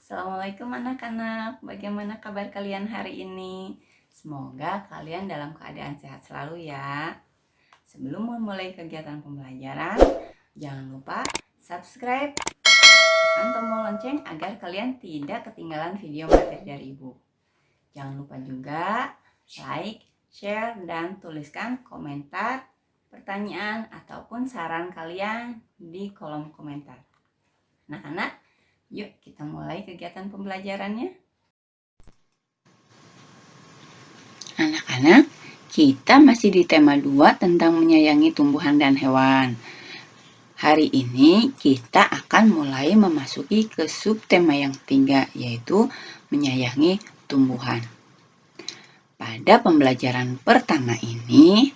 Assalamualaikum anak-anak, bagaimana kabar kalian hari ini? Semoga kalian dalam keadaan sehat selalu ya. Sebelum memulai kegiatan pembelajaran, jangan lupa subscribe, tekan tombol lonceng agar kalian tidak ketinggalan video materi dari Ibu. Jangan lupa juga like, share, dan tuliskan komentar, pertanyaan, ataupun saran kalian di kolom komentar. Anak-anak, yuk kita mulai kegiatan pembelajarannya. Anak-anak, kita masih di tema 2 tentang menyayangi tumbuhan dan hewan. Hari ini kita akan mulai memasuki ke subtema yang ketiga, yaitu menyayangi tumbuhan. Pada pembelajaran pertama ini,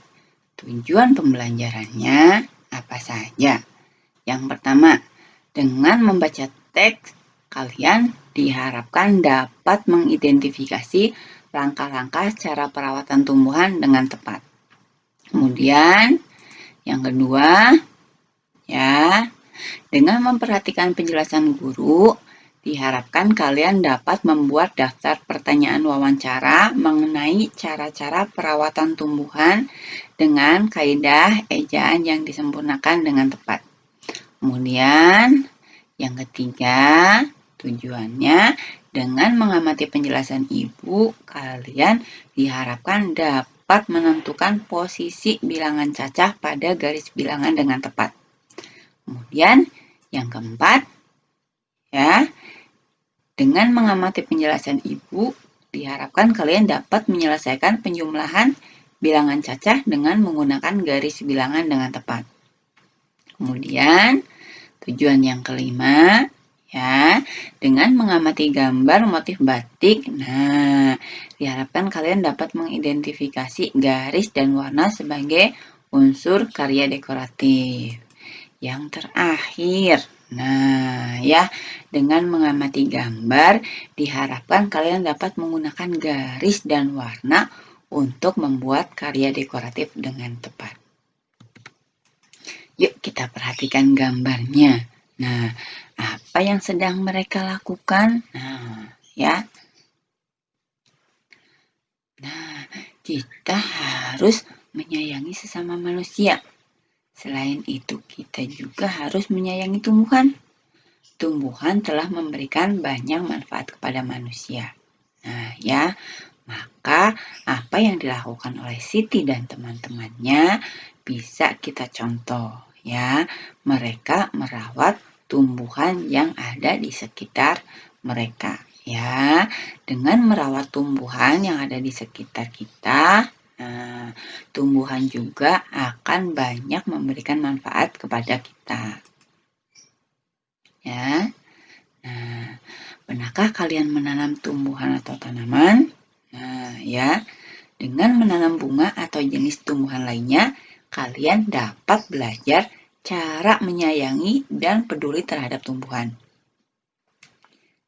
tujuan pembelajarannya apa saja? Yang pertama, dengan membaca teks, kalian diharapkan dapat mengidentifikasi langkah-langkah cara perawatan tumbuhan dengan tepat. Kemudian, yang kedua, ya, dengan memperhatikan penjelasan guru, diharapkan kalian dapat membuat daftar pertanyaan wawancara mengenai cara-cara perawatan tumbuhan dengan kaidah ejaan yang disempurnakan dengan tepat. Kemudian, yang ketiga, tujuannya dengan mengamati penjelasan ibu, kalian diharapkan dapat menentukan posisi bilangan cacah pada garis bilangan dengan tepat. Kemudian, yang keempat, ya, dengan mengamati penjelasan ibu, diharapkan kalian dapat menyelesaikan penjumlahan bilangan cacah dengan menggunakan garis bilangan dengan tepat. Kemudian, tujuan yang kelima, ya, dengan mengamati gambar motif batik, diharapkan kalian dapat mengidentifikasi garis dan warna sebagai unsur karya dekoratif. Yang terakhir, dengan mengamati gambar, diharapkan kalian dapat menggunakan garis dan warna untuk membuat karya dekoratif dengan tepat. Yuk kita perhatikan gambarnya. Apa yang sedang mereka lakukan? Kita harus menyayangi sesama manusia. Selain itu, kita juga harus menyayangi tumbuhan. Tumbuhan telah memberikan banyak manfaat kepada manusia. Maka apa yang dilakukan oleh Siti dan teman-temannya bisa kita contoh, ya. Mereka merawat tumbuhan yang ada di sekitar mereka, ya. Dengan merawat tumbuhan yang ada di sekitar kita, tumbuhan juga akan banyak memberikan manfaat kepada kita. Ya. Pernahkah kalian menanam tumbuhan atau tanaman? Dengan menanam bunga atau jenis tumbuhan lainnya, kalian dapat belajar cara menyayangi dan peduli terhadap tumbuhan.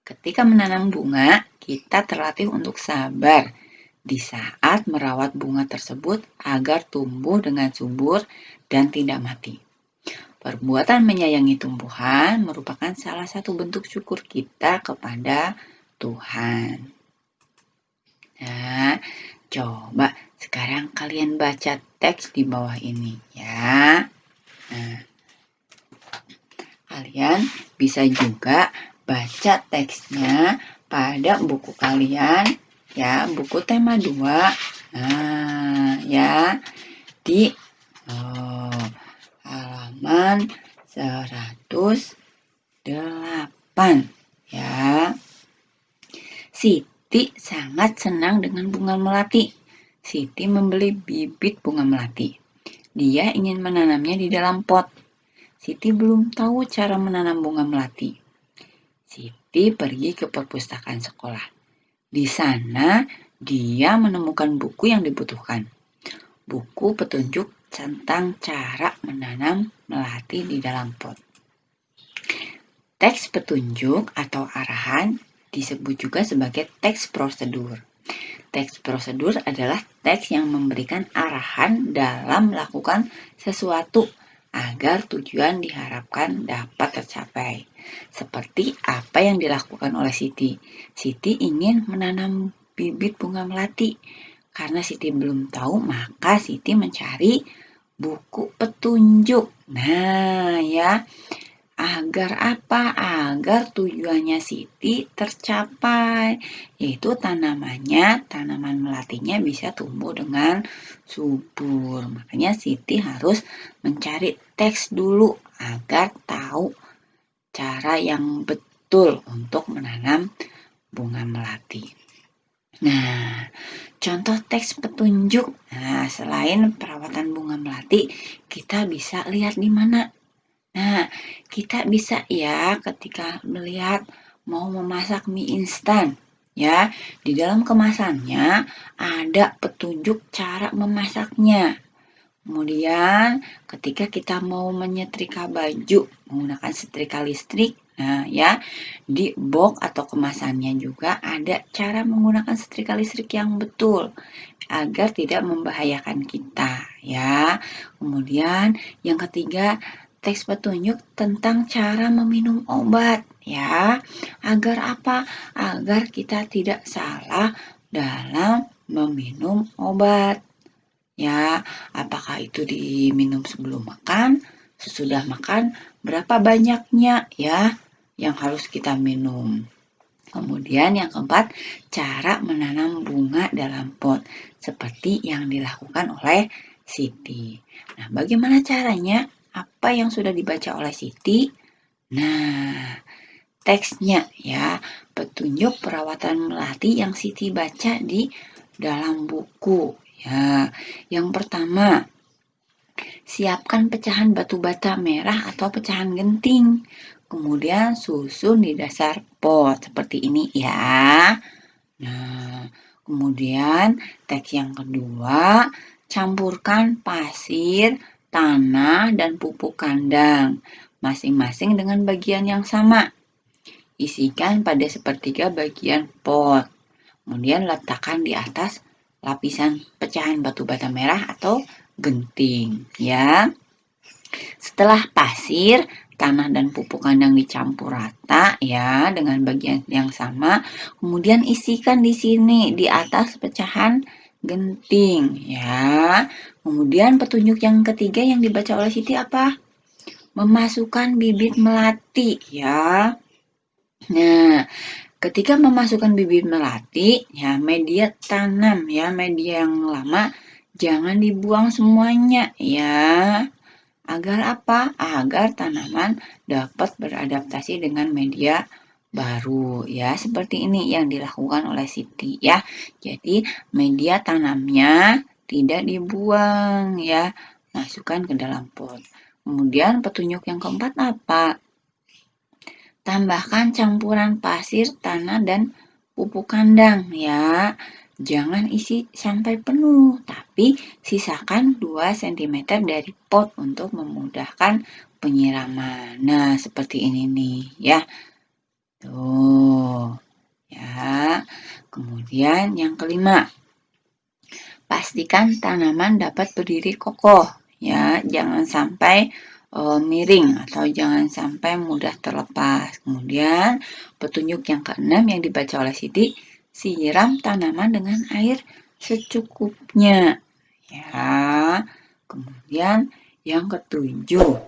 Ketika menanam bunga, kita terlatih untuk sabar di saat merawat bunga tersebut agar tumbuh dengan subur dan tidak mati. Perbuatan menyayangi tumbuhan merupakan salah satu bentuk syukur kita kepada Tuhan. Coba sekarang kalian baca teks di bawah ini, ya. Kalian bisa juga baca teksnya pada buku kalian, ya, buku tema 2, di halaman 108, ya. Siti sangat senang dengan bunga melati. Siti membeli bibit bunga melati. Dia ingin menanamnya di dalam pot. Siti belum tahu cara menanam bunga melati. Siti pergi ke perpustakaan sekolah. Di sana, dia menemukan buku yang dibutuhkan. Buku petunjuk tentang cara menanam melati di dalam pot. Teks petunjuk atau arahan disebut juga sebagai teks prosedur. Teks prosedur adalah teks yang memberikan arahan dalam melakukan sesuatu agar tujuan diharapkan dapat tercapai. Seperti apa yang dilakukan oleh Siti. Siti ingin menanam bibit bunga melati. Karena Siti belum tahu, maka Siti mencari buku petunjuk. Nah, ya, agar apa? Agar tujuannya Siti tercapai, yaitu tanaman melatinya bisa tumbuh dengan subur. Makanya Siti harus mencari teks dulu agar tahu cara yang betul untuk menanam bunga melati. Nah, contoh teks petunjuk. Nah, selain perawatan bunga melati, kita bisa lihat di mana. Nah, kita bisa ya ketika melihat mau memasak mie instan. Ya, di dalam kemasannya ada petunjuk cara memasaknya. Kemudian ketika kita mau menyetrika baju menggunakan setrika listrik, nah ya, di box atau kemasannya juga ada cara menggunakan setrika listrik yang betul agar tidak membahayakan kita, ya. Kemudian yang ketiga, teks petunjuk tentang cara meminum obat, ya. Agar apa? Agar kita tidak salah dalam meminum obat. Ya, apakah itu diminum sebelum makan, sesudah makan, berapa banyaknya ya yang harus kita minum. Kemudian yang keempat, cara menanam bunga dalam pot seperti yang dilakukan oleh Siti. Nah, bagaimana caranya? Apa yang sudah dibaca oleh Siti? Nah, teksnya ya, petunjuk perawatan melati yang Siti baca di dalam buku. Ya, yang pertama, siapkan pecahan batu bata merah atau pecahan genting. Kemudian susun di dasar pot seperti ini ya. Nah, kemudian teks yang kedua, campurkan pasir, tanah, dan pupuk kandang, masing-masing dengan bagian yang sama. Isikan pada sepertiga bagian pot. Kemudian letakkan di atas lapisan pecahan batu bata merah atau genting, ya. Setelah pasir, tanah dan pupuk kandang dicampur rata ya dengan bagian yang sama, kemudian isikan di sini di atas pecahan genting ya. Kemudian petunjuk yang ketiga yang dibaca oleh Siti apa? Memasukkan bibit melati ya. Nah, ketika memasukkan bibit melati, ya media tanam ya, media yang lama jangan dibuang semuanya ya. Agar apa? Agar tanaman dapat beradaptasi dengan media baru ya, seperti ini yang dilakukan oleh Siti ya. Jadi media tanamnya tidak dibuang ya, masukkan ke dalam pot. Kemudian petunjuk yang keempat apa? Tambahkan campuran pasir, tanah, dan pupuk kandang ya. Jangan isi sampai penuh, tapi sisakan 2 cm dari pot untuk memudahkan penyiraman. Nah, seperti ini nih ya. Tuh. Ya. Kemudian yang kelima, pastikan tanaman dapat berdiri kokoh ya. Jangan sampai miring atau jangan sampai mudah terlepas. Kemudian petunjuk yang keenam yang dibaca oleh Siti, siram tanaman dengan air secukupnya. Ya. Kemudian yang ketujuh,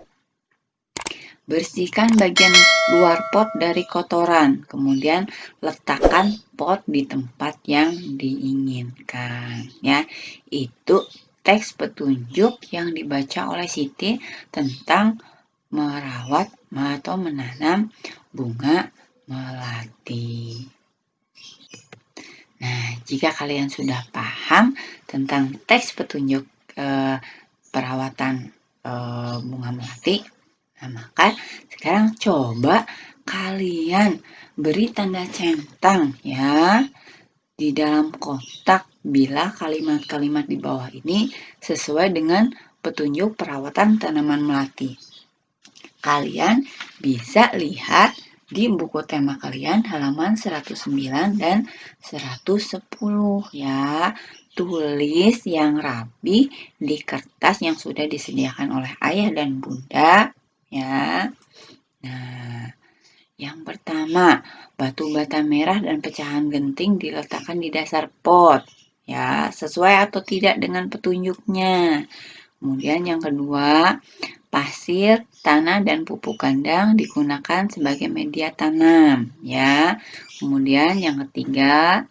bersihkan bagian luar pot dari kotoran. Kemudian letakkan pot di tempat yang diinginkan. Ya, itu teks petunjuk yang dibaca oleh Siti tentang merawat atau menanam bunga melati. Nah, jika kalian sudah paham tentang teks petunjuk perawatan bunga melati, nah maka sekarang coba kalian beri tanda centang ya di dalam kotak bila kalimat-kalimat di bawah ini sesuai dengan petunjuk perawatan tanaman melati. Kalian bisa lihat di buku tema kalian halaman 109 dan 110 ya. Tulis yang rapi di kertas yang sudah disediakan oleh ayah dan bunda ya. Nah, yang pertama, batu bata merah dan pecahan genting diletakkan di dasar pot ya, sesuai atau tidak dengan petunjuknya. Kemudian yang kedua, pasir, tanah, dan pupuk kandang digunakan sebagai media tanam ya. Kemudian yang ketiga,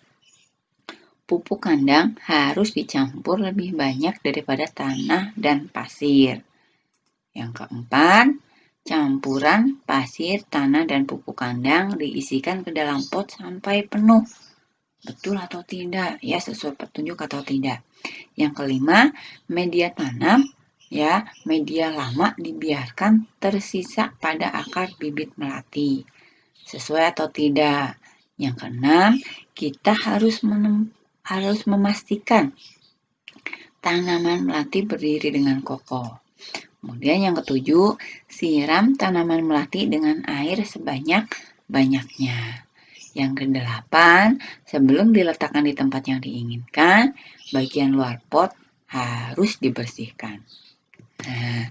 pupuk kandang harus dicampur lebih banyak daripada tanah dan pasir. Yang keempat, campuran pasir, tanah, dan pupuk kandang diisikan ke dalam pot sampai penuh. Betul atau tidak? Ya, sesuai petunjuk atau tidak. Yang kelima, media tanam ya, media lama dibiarkan tersisa pada akar bibit melati. Sesuai atau tidak? Yang keenam, kita harus memastikan tanaman melati berdiri dengan kokoh. Kemudian yang ketujuh, siram tanaman melati dengan air sebanyak-banyaknya. Yang kedelapan, sebelum diletakkan di tempat yang diinginkan, bagian luar pot harus dibersihkan. Nah,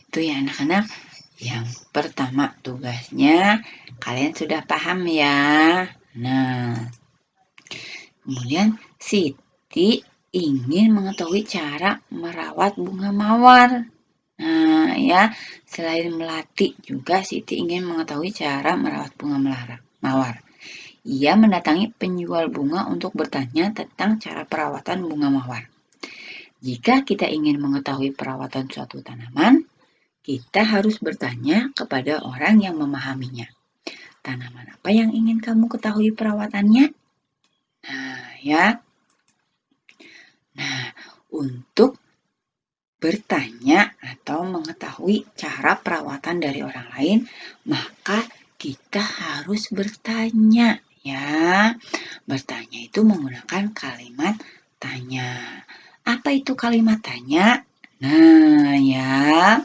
itu ya anak-anak. Yang pertama tugasnya, kalian sudah paham ya. Nah, kemudian Siti ingin mengetahui cara merawat bunga mawar. Nah, ya, selain melati juga Siti ingin mengetahui cara merawat bunga mawar. Ia mendatangi penjual bunga untuk bertanya tentang cara perawatan bunga mawar. Jika kita ingin mengetahui perawatan suatu tanaman, kita harus bertanya kepada orang yang memahaminya. Tanaman apa yang ingin kamu ketahui perawatannya? Nah, ya. Nah, untuk bertanya atau mengetahui cara perawatan dari orang lain, maka kita harus bertanya ya. Bertanya itu menggunakan kalimat tanya. Apa itu kalimat tanya? Nah, ya.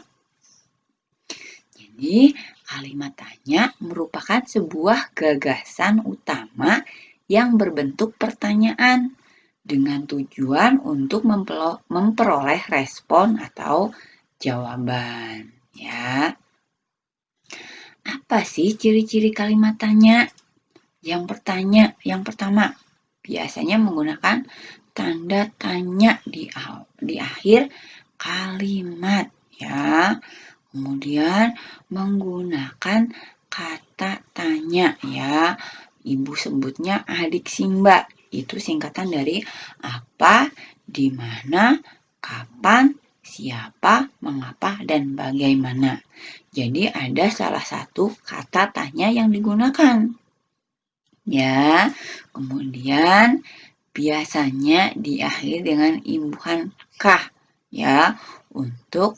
Jadi, kalimat tanya merupakan sebuah gagasan utama yang berbentuk pertanyaan dengan tujuan untuk memperoleh respon atau jawaban ya. Apa sih ciri-ciri kalimat tanya? Yang pertama, biasanya menggunakan tanda tanya di akhir kalimat ya. Kemudian menggunakan kata tanya ya. Ibu sebutnya adik Simba. Itu singkatan dari apa, di mana, kapan, siapa, mengapa, dan bagaimana. Jadi ada salah satu kata tanya yang digunakan. Ya, kemudian biasanya diakhiri dengan imbuhan kah ya untuk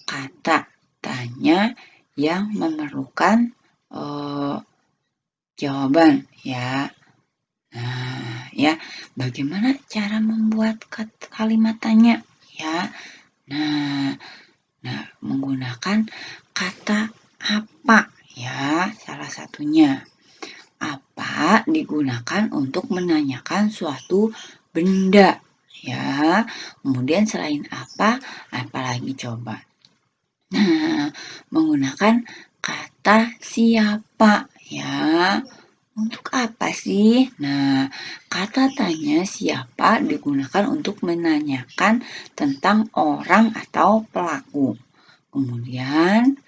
kata tanya yang memerlukan jawaban ya. Nah, ya, bagaimana cara membuat kalimat tanya ya? Nah, menggunakan kata apa ya, salah satunya. Apa digunakan untuk menanyakan suatu benda ya. Kemudian selain apa, apalagi coba. Nah, menggunakan kata siapa ya. Untuk apa sih? Nah, kata tanya siapa digunakan untuk menanyakan tentang orang atau pelaku. Kemudian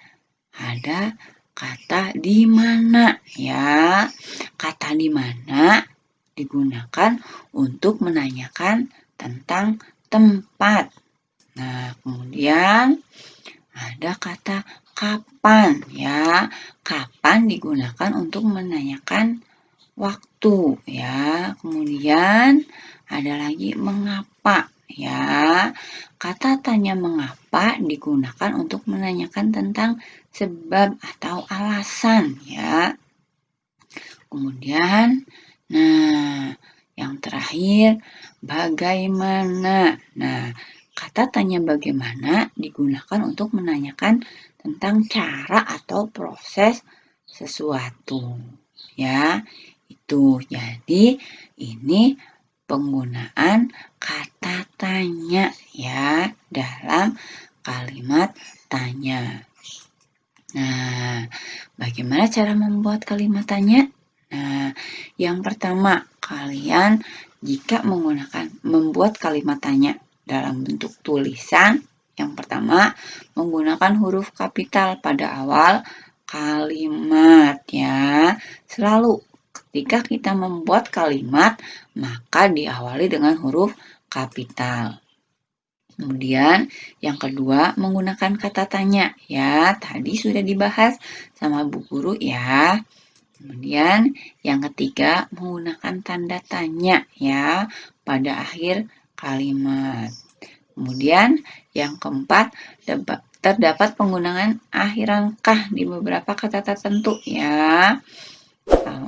ada kata di mana ya. Kata di mana digunakan untuk menanyakan tentang tempat. Nah, kemudian ada kata kapan ya. Kapan digunakan untuk menanyakan waktu ya. Kemudian ada lagi mengapa ya. Kata tanya mengapa digunakan untuk menanyakan tentang sebab atau alasan ya. Kemudian yang terakhir bagaimana. Nah, kata tanya bagaimana digunakan untuk menanyakan tentang cara atau proses sesuatu. Ya, itu. Jadi ini penggunaan kata tanya ya dalam kalimat tanya. Nah, bagaimana cara membuat kalimat tanya? Nah, yang pertama, kalian jika membuat kalimat tanya dalam bentuk tulisan, yang pertama menggunakan huruf kapital pada awal kalimat ya. Selalu ketika kita membuat kalimat, maka diawali dengan huruf kapital. Kemudian yang kedua menggunakan kata tanya ya, tadi sudah dibahas sama Bu Guru ya. Kemudian yang ketiga menggunakan tanda tanya ya pada akhir kalimat. Kemudian yang keempat terdapat penggunaan akhir angka di beberapa kata tertentu ya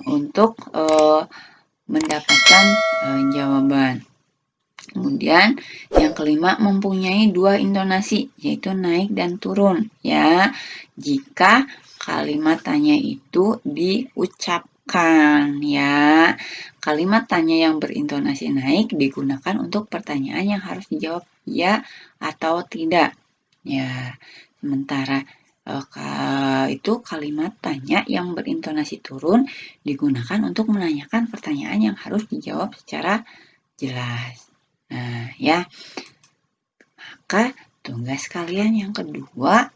untuk mendapatkan jawaban. Kemudian yang kelima mempunyai dua intonasi yaitu naik dan turun ya. Jika kalimat tanya itu diucapkan ya. Kalimat tanya yang berintonasi naik digunakan untuk pertanyaan yang harus dijawab ya atau tidak. Ya. Sementara itu kalimat tanya yang berintonasi turun digunakan untuk menanyakan pertanyaan yang harus dijawab secara jelas. Nah, ya. Maka tugas kalian yang kedua,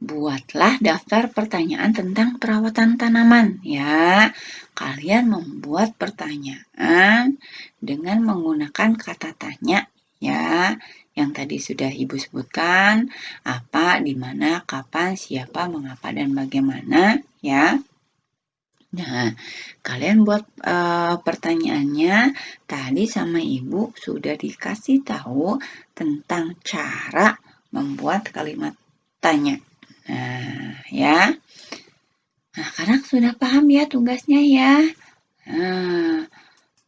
buatlah daftar pertanyaan tentang perawatan tanaman, ya. Kalian membuat pertanyaan dengan menggunakan kata tanya, ya. Yang tadi sudah Ibu sebutkan, apa, di mana, kapan, siapa, mengapa, dan bagaimana, ya. Nah, kalian buat pertanyaannya tadi sama Ibu sudah dikasih tahu tentang cara membuat kalimat tanya. Nah, ya. Nah, sekarang sudah paham ya tugasnya ya. Nah,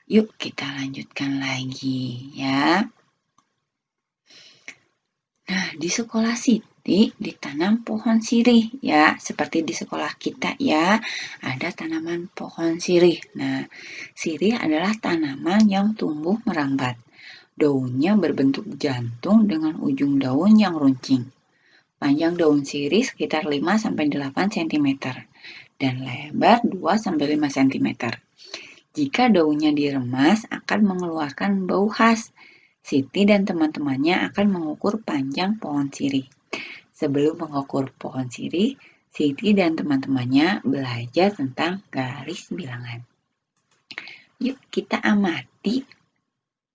yuk kita lanjutkan lagi ya. Nah, di sekolah Siti ditanam pohon sirih ya, seperti di sekolah kita ya, ada tanaman pohon sirih. Nah, sirih adalah tanaman yang tumbuh merambat. Daunnya berbentuk jantung dengan ujung daun yang runcing. Panjang daun sirih sekitar 5-8 cm dan lebar 2-5 cm. Jika daunnya diremas akan mengeluarkan bau khas. Siti dan teman-temannya akan mengukur panjang pohon sirih. Sebelum mengukur pohon sirih, Siti dan teman-temannya belajar tentang garis bilangan. Yuk kita amati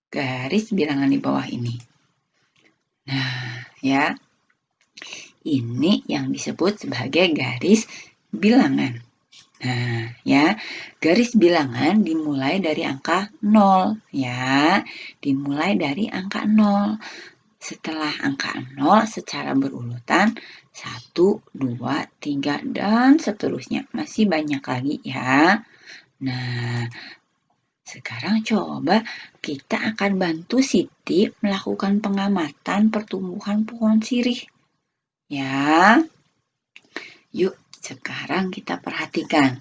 garis bilangan di bawah ini. Nah, ya. Ini yang disebut sebagai garis bilangan. Nah, ya, garis bilangan dimulai dari angka 0, ya. Dimulai dari angka 0. Setelah angka 0 secara berurutan 1, 2, 3, dan seterusnya. Masih banyak lagi ya. Nah, sekarang coba kita akan bantu Siti melakukan pengamatan pertumbuhan pohon sirih. Ya. Yuk, sekarang kita perhatikan.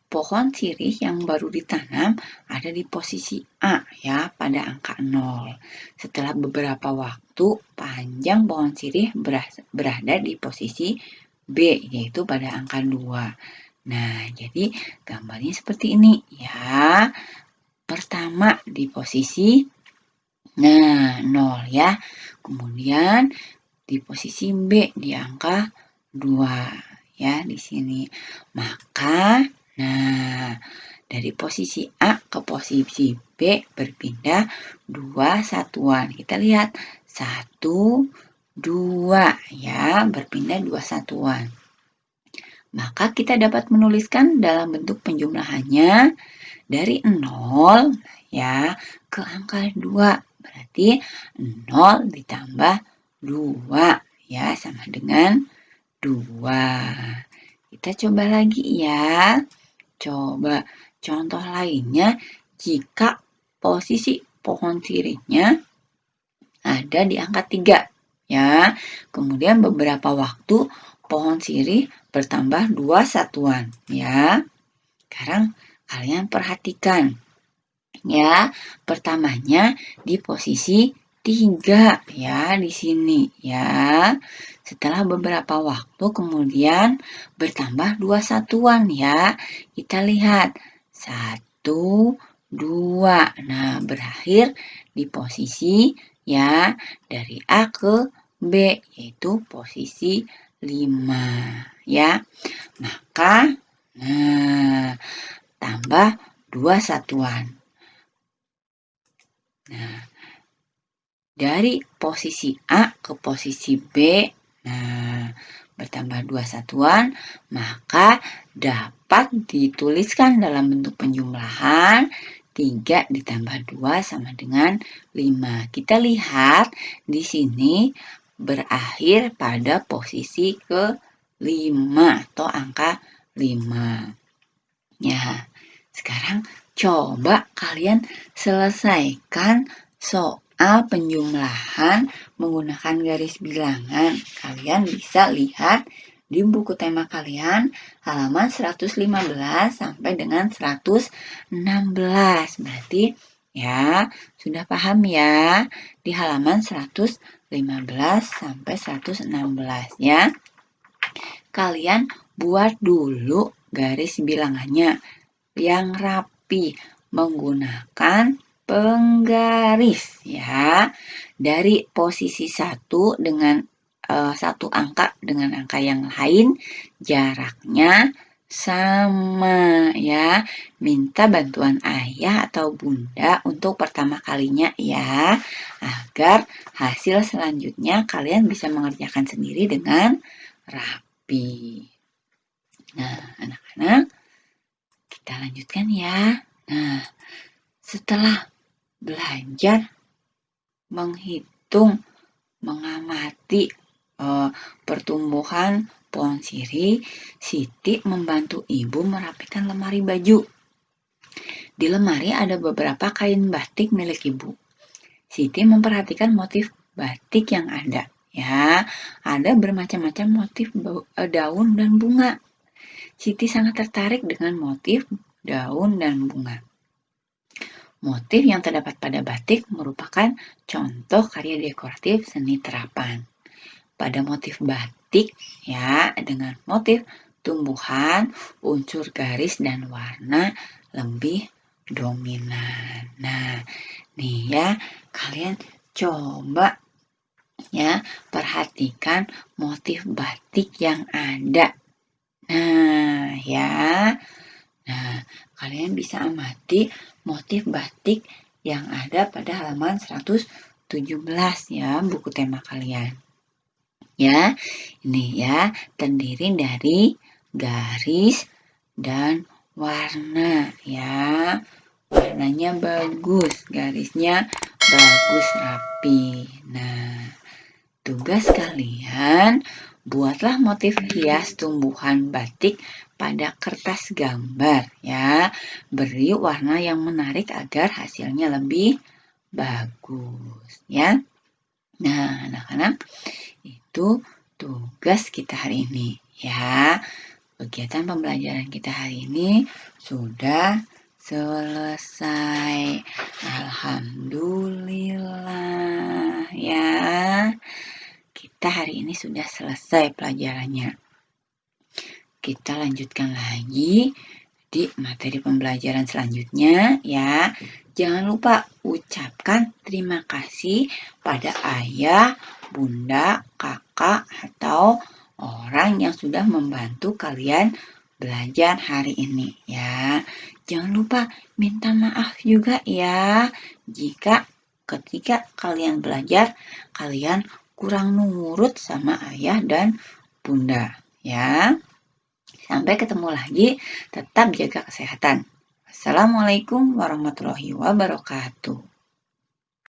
Pohon sirih yang baru ditanam ada di posisi A ya pada angka 0. Setelah beberapa waktu, panjang pohon sirih berada di posisi B yaitu pada angka 2. Nah, jadi gambarnya seperti ini ya. Pertama di posisi 0 ya. Kemudian di posisi B di angka 2. Ya, di sini. Maka, dari posisi A ke posisi B berpindah 2 satuan. Kita lihat, 1, 2, ya, berpindah 2 satuan. Maka kita dapat menuliskan dalam bentuk penjumlahannya dari 0, ya, ke angka 2. Berarti 0 ditambah 2, ya, sama dengan 2. Kita coba lagi ya. Coba contoh lainnya jika posisi pohon sirihnya ada di angka 3. Ya. Kemudian beberapa waktu pohon sirih bertambah 2 satuan ya. Sekarang kalian perhatikan ya, pertamanya di posisi 3 ya di sini ya. Setelah beberapa waktu kemudian bertambah 2 satuan ya. Kita lihat 1, 2. Nah, berakhir di posisi ya dari A ke B yaitu posisi 5 ya. Maka tambah 2 satuan. Nah, dari posisi A ke posisi B, bertambah 2 satuan, maka dapat dituliskan dalam bentuk penjumlahan 3 ditambah 2 sama dengan 5. Kita lihat di sini berakhir pada posisi ke-5 atau angka 5. Ya, sekarang coba kalian selesaikan soal penjumlahan menggunakan garis bilangan. Kalian bisa lihat di buku tema kalian halaman 115 sampai dengan 116. Berarti ya sudah paham ya di halaman 115 sampai 116 ya. Kalian buat dulu garis bilangannya yang rapi menggunakan penggaris ya. Dari posisi 1 dengan satu angka dengan angka yang lain jaraknya sama ya. Minta bantuan ayah atau bunda untuk pertama kalinya ya, agar hasil selanjutnya kalian bisa mengerjakan sendiri dengan rapi. Nah, anak-anak, kita lanjutkan ya. Nah, setelah belajar menghitung, mengamati pertumbuhan pohon sirih, Siti membantu ibu merapikan lemari baju. Di lemari ada beberapa kain batik milik ibu. Siti memperhatikan motif batik yang ada. Ya, ada bermacam-macam motif daun dan bunga. Siti sangat tertarik dengan motif daun dan bunga. Motif yang terdapat pada batik merupakan contoh karya dekoratif seni terapan. Pada motif batik ya, dengan motif tumbuhan, unsur garis dan warna lebih dominan. Nah, nih ya, kalian coba ya perhatikan motif batik yang ada. Nah, ya. Nah, kalian bisa amati motif batik yang ada pada halaman 117 ya, buku tema kalian. Ya, ini ya, terdiri dari garis dan warna ya. Warnanya bagus, garisnya bagus rapi. Nah, tugas kalian buatlah motif hias tumbuhan batik pada kertas gambar ya. Beri warna yang menarik agar hasilnya lebih bagus ya. Nah, anak-anak, itu tugas kita hari ini ya. Kegiatan pembelajaran kita hari ini sudah selesai. Alhamdulillah ya. Kita hari ini sudah selesai pelajarannya. Kita lanjutkan lagi di materi pembelajaran selanjutnya ya. Jangan lupa ucapkan terima kasih pada ayah, bunda, kakak, atau orang yang sudah membantu kalian belajar hari ini ya. Jangan lupa minta maaf juga ya jika ketika kalian belajar kalian kurang nurut sama ayah dan bunda ya. Sampai ketemu lagi, tetap jaga kesehatan. Assalamualaikum warahmatullahi wabarakatuh.